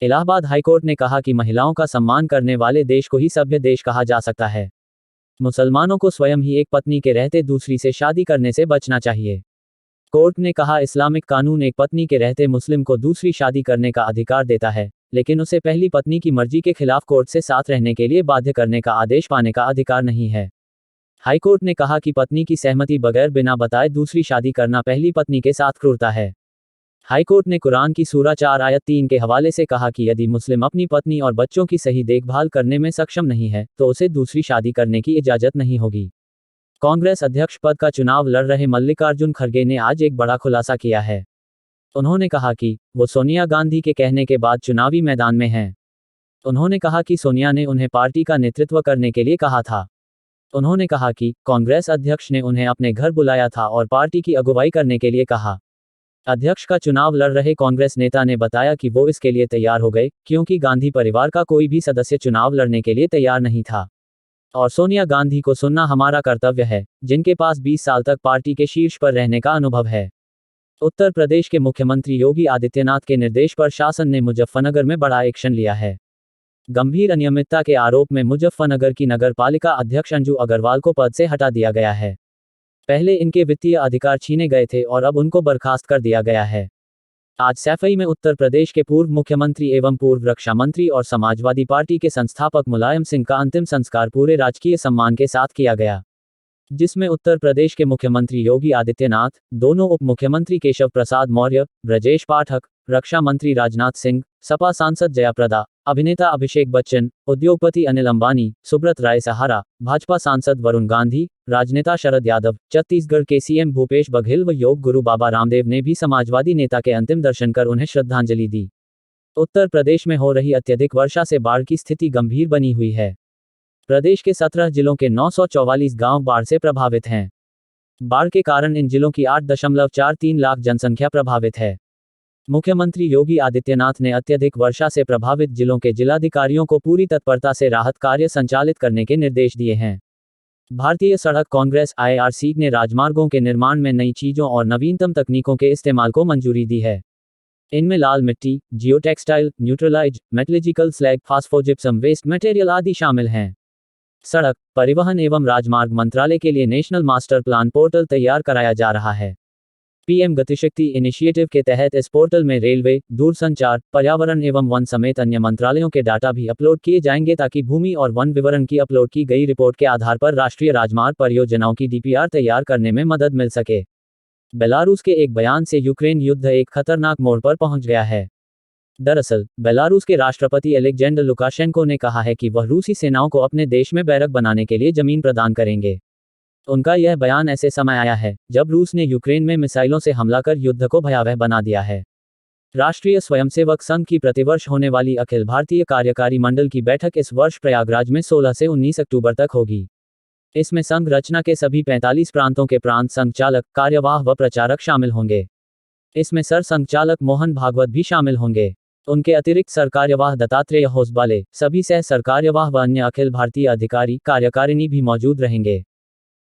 Allahabad high court ने कहा कि महिलाओं का सम्मान करने वाले देश को ही सभ्य देश कहा जा सकता है। मुसलमानों को स्वयं ही एक पत्नी के रहते दूसरी से शादी करने से बचना चाहिए। कोर्ट ने कहा, इस्लामिक कानून एक पत्नी के रहते मुस्लिम को दूसरी शादी करने का अधिकार देता है, लेकिन उसे पहली पत्नी की मर्जी के खिलाफ कोर्ट से साथ रहने के लिए बाध्य करने का आदेश पाने का अधिकार नहीं है। हाईकोर्ट ने कहा कि पत्नी की सहमति बगैर बिना बताए दूसरी शादी करना पहली पत्नी के साथ क्रूरता है। हाईकोर्ट ने कुरान की सूरा 4 आयत 3 के हवाले से कहा कि यदि मुस्लिम अपनी पत्नी और बच्चों की सही देखभाल करने में सक्षम नहीं है, तो उसे दूसरी शादी करने की इजाजत नहीं होगी। कांग्रेस अध्यक्ष पद का चुनाव लड़ रहे मल्लिकार्जुन खड़गे ने आज एक बड़ा खुलासा किया है। उन्होंने कहा कि वो सोनिया गांधी के कहने के बाद चुनावी मैदान में हैं। उन्होंने कहा कि सोनिया ने उन्हें पार्टी का नेतृत्व करने के लिए कहा था। उन्होंने कहा कि कांग्रेस अध्यक्ष ने उन्हें अपने घर बुलाया था और पार्टी की अगुवाई करने के लिए कहा। अध्यक्ष का चुनाव लड़ रहे कांग्रेस नेता ने बताया कि वो इसके लिए तैयार हो गए क्योंकि गांधी परिवार का कोई भी सदस्य चुनाव लड़ने के लिए तैयार नहीं था, और सोनिया गांधी को सुनना हमारा कर्तव्य है, जिनके पास 20 साल तक पार्टी के शीर्ष पर रहने का अनुभव है। उत्तर प्रदेश के मुख्यमंत्री योगी आदित्यनाथ के निर्देश पर शासन ने मुजफ्फरनगर में बड़ा एक्शन लिया है। गंभीर अनियमितता के आरोप में मुजफ्फरनगर की नगर पालिका अध्यक्ष अंजू अग्रवाल को पद से हटा दिया गया है। पहले इनके वित्तीय अधिकार छीने गए थे और अब उनको बर्खास्त कर दिया गया है। आज सैफई में उत्तर प्रदेश के पूर्व मुख्यमंत्री एवं पूर्व रक्षा मंत्री और समाजवादी पार्टी के संस्थापक मुलायम सिंह का अंतिम संस्कार पूरे राजकीय सम्मान के साथ किया गया, जिसमें उत्तर प्रदेश के मुख्यमंत्री योगी आदित्यनाथ, दोनों उप मुख्यमंत्री केशव प्रसाद मौर्य, ब्रजेश पाठक, रक्षा मंत्री राजनाथ सिंह, सपा सांसद जयाप्रदा, अभिनेता अभिषेक बच्चन, उद्योगपति अनिल अंबानी, सुब्रत राय सहारा, भाजपा सांसद वरुण गांधी, राजनेता शरद यादव, छत्तीसगढ़ के सीएम भूपेश बघेल व योग गुरु बाबा रामदेव ने भी समाजवादी नेता के अंतिम दर्शन कर उन्हें श्रद्धांजलि दी। उत्तर प्रदेश में हो रही अत्यधिक वर्षा से बाढ़ की स्थिति गंभीर बनी हुई है। प्रदेश के 17 जिलों के 944 गांव बाढ़ से प्रभावित हैं। बाढ़ के कारण इन जिलों की 8.43 लाख जनसंख्या प्रभावित है। मुख्यमंत्री योगी आदित्यनाथ ने अत्यधिक वर्षा से प्रभावित जिलों के जिलाधिकारियों को पूरी तत्परता से राहत कार्य संचालित करने के निर्देश दिए हैं। भारतीय सड़क कांग्रेस (IRC) ने राजमार्गों के निर्माण में नई चीजों और नवीनतम तकनीकों के इस्तेमाल को मंजूरी दी है। इनमें लाल मिट्टी, geotextile, neutralised metallurgical slag, phosphogypsum waste material आदि शामिल हैं। सड़क परिवहन एवं राजमार्ग मंत्रालय के लिए नेशनल मास्टर प्लान पोर्टल तैयार कराया जा रहा है। पीएम गतिशक्ति इनिशिएटिव के तहत इस पोर्टल में रेलवे, दूरसंचार, पर्यावरण एवं वन समेत अन्य मंत्रालयों के डाटा भी अपलोड किए जाएंगे ताकि भूमि और वन विवरण की अपलोड की गई रिपोर्ट के आधार पर राष्ट्रीय राजमार्ग परियोजनाओं की DPR तैयार करने में मदद मिल सके। बेलारूस के एक बयान से यूक्रेन युद्ध एक खतरनाक मोड़ पर पहुंच गया है। दरअसल बेलारूस के राष्ट्रपति अलेक्जेंडर लुकाशेंको ने कहा है कि वह रूसी सेनाओं को अपने देश में बैरक बनाने के लिए जमीन प्रदान करेंगे। उनका यह बयान ऐसे समय आया है जब रूस ने यूक्रेन में मिसाइलों से हमला कर युद्ध को भयावह बना दिया है। राष्ट्रीय स्वयंसेवक संघ की प्रतिवर्ष होने वाली अखिल भारतीय कार्यकारी मंडल की बैठक इस वर्ष प्रयागराज में 16 से 19 अक्टूबर तक होगी। इसमें संघ रचना के सभी 45 प्रांतों के प्रांत संघचालक, कार्यवाह व प्रचारक शामिल होंगे। इसमें सर संघचालक मोहन भागवत भी शामिल होंगे। उनके अतिरिक्त सरकार्यवाह दत्तात्रेय होसबाले, सभी सह सरकार्यवाह व अन्य अखिल भारतीय अधिकारी, कार्यकारिणी भी मौजूद रहेंगे।